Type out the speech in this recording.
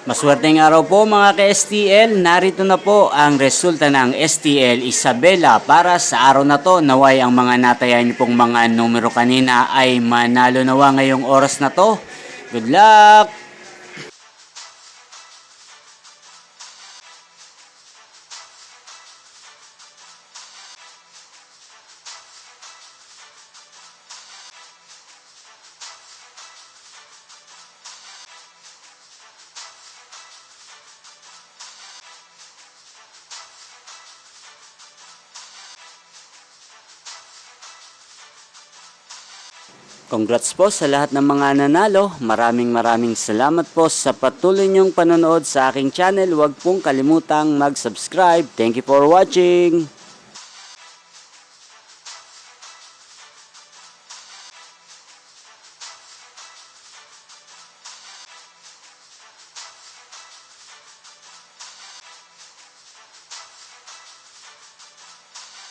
Maswerteng araw po mga ka-STL, narito na po ang resulta ng STL Isabela para sa araw na to. Naway ang mga natayan niyo pong mga numero kanina ay manalo nawa ngayong oras na to. Good luck! Congrats po sa lahat ng mga nanalo. Maraming salamat po sa patuloy niyong panonood sa aking channel. Huwag pong kalimutang mag-subscribe. Thank you for watching.